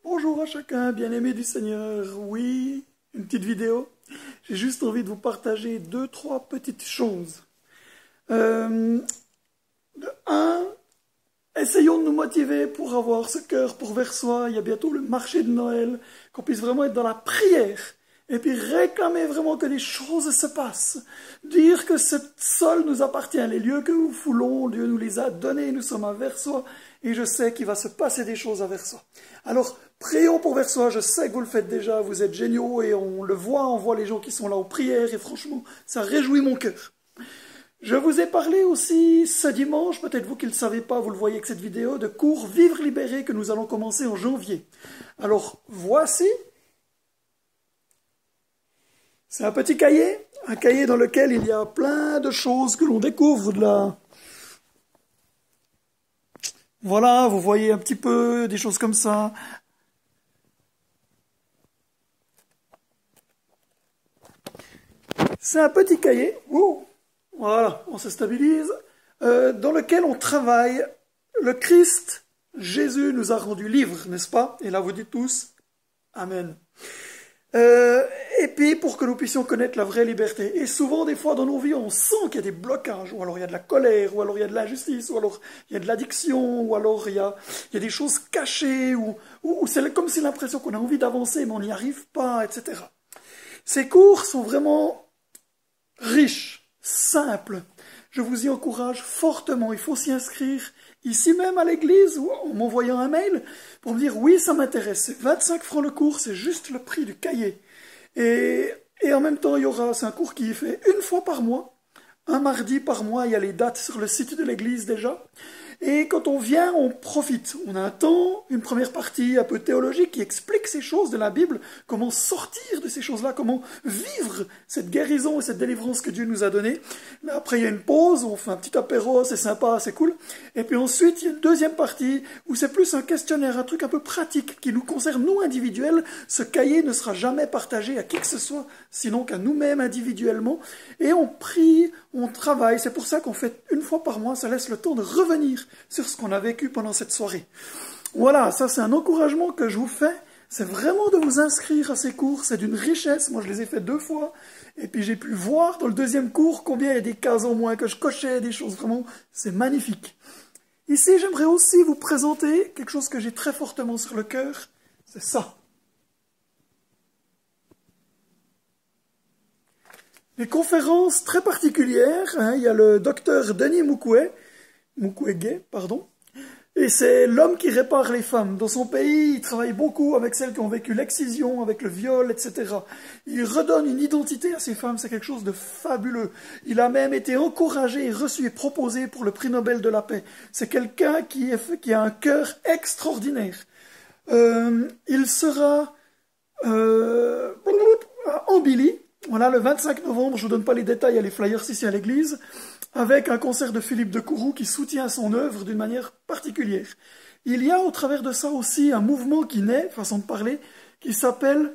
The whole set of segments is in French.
Bonjour à chacun, bien-aimé du Seigneur. Oui, une petite vidéo. J'ai juste envie de vous partager deux, trois petites choses. De un, essayons de nous motiver pour avoir ce cœur pour vers soi. Il y a bientôt le marché de Noël, qu'on puisse vraiment être dans la prière. Et puis réclamer vraiment que les choses se passent. Dire que ce sol nous appartient. Les lieux que nous foulons, Dieu nous les a donnés, nous sommes à Versoix. Et je sais qu'il va se passer des choses à Versoix. Alors, prions pour Versoix. Je sais que vous le faites déjà. Vous êtes géniaux et on le voit. On voit les gens qui sont là aux prières. Et franchement, ça réjouit mon cœur. Je vous ai parlé aussi ce dimanche, peut-être vous qui ne le savez pas, vous le voyez avec cette vidéo, de cours Vivre libéré que nous allons commencer en janvier. Alors, voici. C'est un petit cahier, un cahier dans lequel il y a plein de choses que l'on découvre de là. Voilà, vous voyez un petit peu des choses comme ça. C'est un petit cahier, voilà, on se stabilise, dans lequel on travaille. Le Christ, Jésus nous a rendu libres, n'est-ce pas? Et là vous dites tous, Amen. Et puis pour que nous puissions connaître la vraie liberté. Et souvent, des fois, dans nos vies, on sent qu'il y a des blocages, ou alors il y a de la colère, ou alors il y a de l'injustice, ou alors il y a de l'addiction, ou alors il y a des choses cachées, ou c'est comme si l'impression qu'on a envie d'avancer, mais on n'y arrive pas, etc. Ces cours sont vraiment riches, simples. Je vous y encourage fortement. Il faut s'y inscrire ici même à l'église ou en m'envoyant un mail pour me dire oui, ça m'intéresse. C'est 25 francs le cours, c'est juste le prix du cahier. Et en même temps, c'est un cours qui est fait une fois par mois. Un mardi par mois, il y a les dates sur le site de l'église déjà. Et quand on vient, on profite. On a un temps, une première partie un peu théologique qui explique ces choses de la Bible, comment sortir de ces choses-là, comment vivre cette guérison et cette délivrance que Dieu nous a donnée. Après, il y a une pause, on fait un petit apéro, c'est sympa, c'est cool. Et puis ensuite, il y a une deuxième partie où c'est plus un questionnaire, un truc un peu pratique qui nous concerne, nous, individuels. Ce cahier ne sera jamais partagé à qui que ce soit, sinon qu'à nous-mêmes individuellement. Et on prie, on travaille. C'est pour ça qu'on fait une fois par mois, ça laisse le temps de revenir sur ce qu'on a vécu pendant cette soirée. Voilà, ça c'est un encouragement que je vous fais, c'est vraiment de vous inscrire à ces cours, c'est d'une richesse, moi je les ai fait 2 fois, et puis j'ai pu voir dans le deuxième cours combien il y a des cases en moins que je cochais, des choses vraiment, c'est magnifique. Ici j'aimerais aussi vous présenter quelque chose que j'ai très fortement sur le cœur, c'est ça. Des conférences très particulières, il y a le docteur Denis Mukwege, pardon, et c'est l'homme qui répare les femmes. Dans son pays, il travaille beaucoup avec celles qui ont vécu l'excision, avec le viol, etc. Il redonne une identité à ces femmes, c'est quelque chose de fabuleux. Il a même été encouragé et reçu et proposé pour le prix Nobel de la paix. C'est quelqu'un qui a un cœur extraordinaire. Il sera à Ambilly, voilà, le 25 novembre, je ne vous donne pas les détails, il y a les flyers ici à l'église, avec un concert de Philippe de Courroux qui soutient son œuvre d'une manière particulière. Il y a au travers de ça aussi un mouvement qui naît, façon de parler, qui s'appelle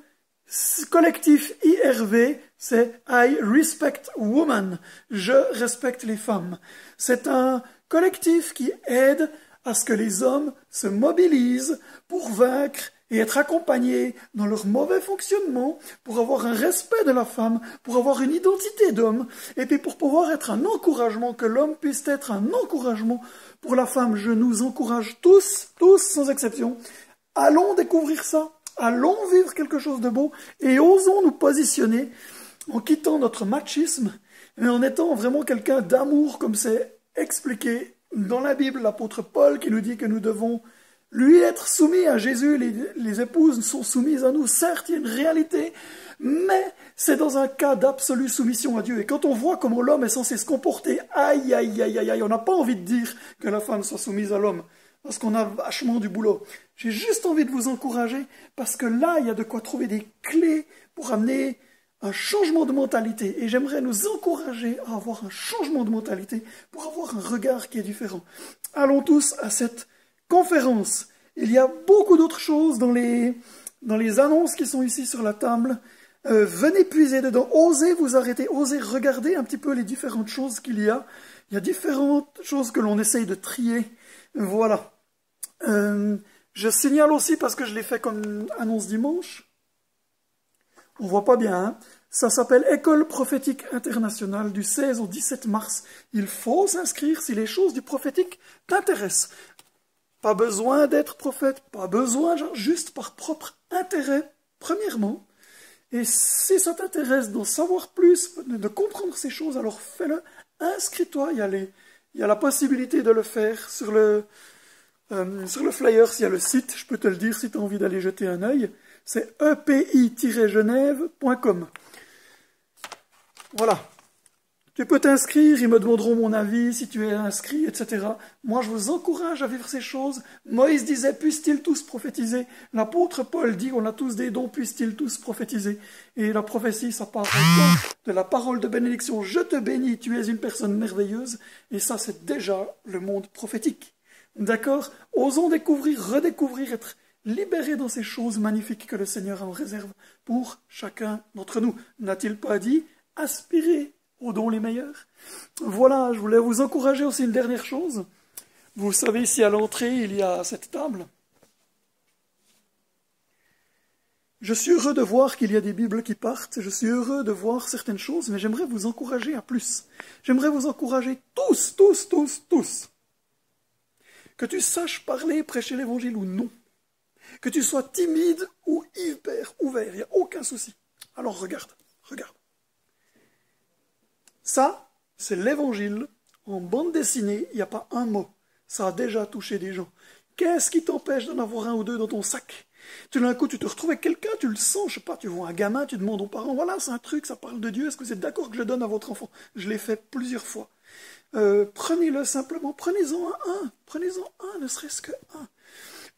collectif IRV, c'est I Respect Women, je respecte les femmes. C'est un collectif qui aide à ce que les hommes se mobilisent pour vaincre et être accompagnés dans leur mauvais fonctionnement, pour avoir un respect de la femme, pour avoir une identité d'homme, et puis pour pouvoir être un encouragement, que l'homme puisse être un encouragement pour la femme. Je nous encourage tous sans exception. Allons découvrir ça, allons vivre quelque chose de beau, et osons nous positionner en quittant notre machisme, mais en étant vraiment quelqu'un d'amour, comme c'est expliqué dans la Bible, l'apôtre Paul qui nous dit que nous devons lui être soumis à Jésus, les épouses sont soumises à nous. Certes, il y a une réalité, mais c'est dans un cas d'absolue soumission à Dieu. Et quand on voit comment l'homme est censé se comporter, aïe, aïe, aïe, aïe, aïe, on n'a pas envie de dire que la femme soit soumise à l'homme, parce qu'on a vachement du boulot. J'ai juste envie de vous encourager, parce que là, il y a de quoi trouver des clés pour amener un changement de mentalité. Et j'aimerais nous encourager à avoir un changement de mentalité pour avoir un regard qui est différent. Allons tous à cette conférence. Il y a beaucoup d'autres choses dans les annonces qui sont ici sur la table. Venez puiser dedans, osez vous arrêter, osez regarder un petit peu les différentes choses qu'il y a. Il y a différentes choses que l'on essaye de trier. Voilà. Je signale aussi, parce que je l'ai fait comme annonce dimanche, on voit pas bien, hein. Ça s'appelle École prophétique internationale du 16 au 17 mars. Il faut s'inscrire si les choses du prophétique t'intéressent. Pas besoin d'être prophète, pas besoin, genre, juste par propre intérêt, premièrement. Et si ça t'intéresse d'en savoir plus, de comprendre ces choses, alors fais-le, inscris-toi. Il y a la possibilité de le faire sur le flyer, s'il y a le site, je peux te le dire si tu as envie d'aller jeter un œil. C'est epi-genève.com. Voilà. Tu peux t'inscrire, ils me demanderont mon avis, si tu es inscrit, etc. Moi, je vous encourage à vivre ces choses. Moïse disait, puissent-ils tous prophétiser? L'apôtre Paul dit, on a tous des dons, puissent-ils tous prophétiser? Et la prophétie, ça part de la parole de bénédiction. Je te bénis, tu es une personne merveilleuse. Et ça, c'est déjà le monde prophétique. D'accord? Osons découvrir, redécouvrir, être libérés dans ces choses magnifiques que le Seigneur a en réserve pour chacun d'entre nous. N'a-t-il pas dit, aspirez aux dons les meilleurs? Voilà, je voulais vous encourager aussi une dernière chose. Vous savez, ici à l'entrée, il y a cette table. Je suis heureux de voir qu'il y a des Bibles qui partent, je suis heureux de voir certaines choses, mais j'aimerais vous encourager à plus. J'aimerais vous encourager tous, que tu saches parler, prêcher l'Évangile ou non, que tu sois timide ou hyper ouvert, il n'y a aucun souci. Alors regarde. Ça, c'est l'Évangile en bande dessinée, il n'y a pas un mot. Ça a déjà touché des gens. Qu'est-ce qui t'empêche d'en avoir un ou deux dans ton sac? Tout d'un coup, tu te retrouves avec quelqu'un, tu le sens, je sais pas, tu vois un gamin, tu demandes aux parents, voilà, c'est un truc, ça parle de Dieu, est-ce que vous êtes d'accord que je le donne à votre enfant? Je l'ai fait plusieurs fois. Prenez-le simplement, prenez-en un, ne serait-ce que un.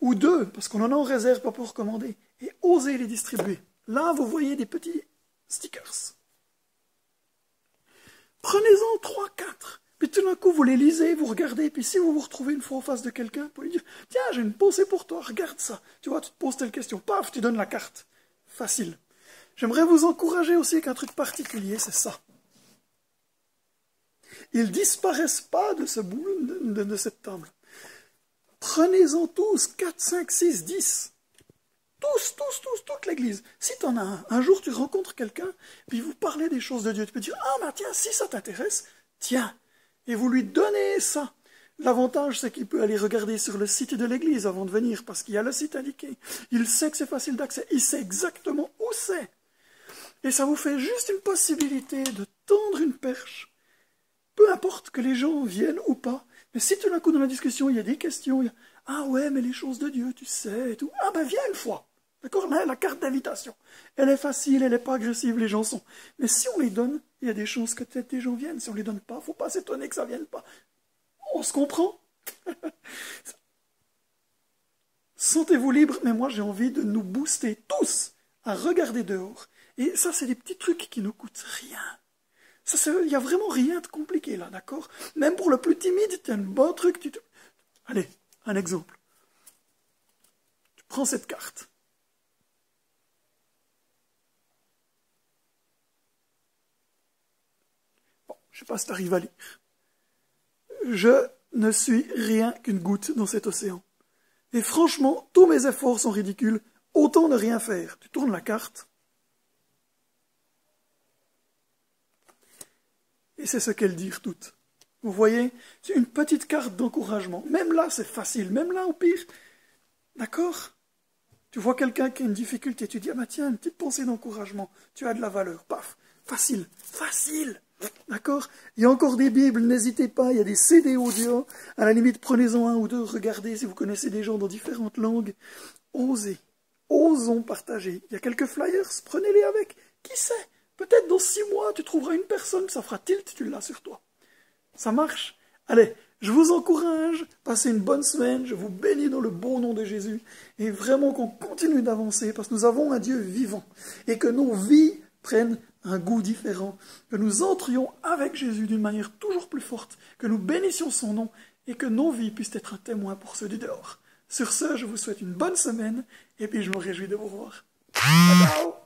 Ou deux, parce qu'on en a en réserve, pas pour commander. Et osez les distribuer. Là, vous voyez des petits stickers. Prenez-en 3, 4. Puis tout d'un coup, vous les lisez, vous regardez, puis si vous vous retrouvez une fois en face de quelqu'un, vous pouvez lui dire, tiens, j'ai une pensée pour toi, regarde ça. Tu vois, tu te poses telle question, paf, tu donnes la carte. Facile. J'aimerais vous encourager aussi avec un truc particulier, c'est ça. Ils disparaissent pas de ce bout, de cette table. Prenez-en tous, 4, 5, 6, 10. Tous, toute l'église. Si tu en as un jour tu rencontres quelqu'un, puis vous parlez des choses de Dieu, tu peux dire, ah ben tiens, si ça t'intéresse, tiens, et vous lui donnez ça. L'avantage, c'est qu'il peut aller regarder sur le site de l'église avant de venir, parce qu'il y a le site indiqué. Il sait que c'est facile d'accès, il sait exactement où c'est. Et ça vous fait juste une possibilité de tendre une perche, peu importe que les gens viennent ou pas. Mais si tout d'un coup dans la discussion, il y a des questions, il y a, ah ouais, mais les choses de Dieu, tu sais, et tout, ah ben viens une fois. D'accord? Là, la carte d'invitation. Elle est facile, elle n'est pas agressive, les gens sont. Mais si on les donne, il y a des chances que peut-être des gens viennent. Si on ne les donne pas, il ne faut pas s'étonner que ça ne vienne pas. On se comprend? Sentez-vous libre, mais moi j'ai envie de nous booster tous à regarder dehors. Et ça, c'est des petits trucs qui nous coûtent rien. Il n'y a vraiment rien de compliqué là, d'accord? Même pour le plus timide, tu as un bon truc. Allez, un exemple. Tu prends cette carte. Je ne sais pas si tu arrives à lire. Je ne suis rien qu'une goutte dans cet océan. Et franchement, tous mes efforts sont ridicules. Autant ne rien faire. Tu tournes la carte. Et c'est ce qu'elles disent toutes. Vous voyez, c'est une petite carte d'encouragement. Même là, c'est facile. Même là, au pire. D'accord? Tu vois quelqu'un qui a une difficulté. Tu dis, ah bah tiens, une petite pensée d'encouragement. Tu as de la valeur. Paf. Facile. D'accord? Il y a encore des Bibles, n'hésitez pas, il y a des CD audio. À la limite, prenez-en un ou deux, regardez si vous connaissez des gens dans différentes langues. Osons partager. Il y a quelques flyers, prenez-les avec. Qui sait? Peut-être dans 6 mois, tu trouveras une personne, ça fera tilt, tu l'as sur toi. Ça marche? Allez, je vous encourage, passez une bonne semaine, je vous bénis dans le beau nom de Jésus, et vraiment qu'on continue d'avancer, parce que nous avons un Dieu vivant, et que nos vies prennent un goût différent, que nous entrions avec Jésus d'une manière toujours plus forte, que nous bénissions son nom et que nos vies puissent être un témoin pour ceux du dehors. Sur ce, je vous souhaite une bonne semaine et puis je me réjouis de vous revoir. Ciao!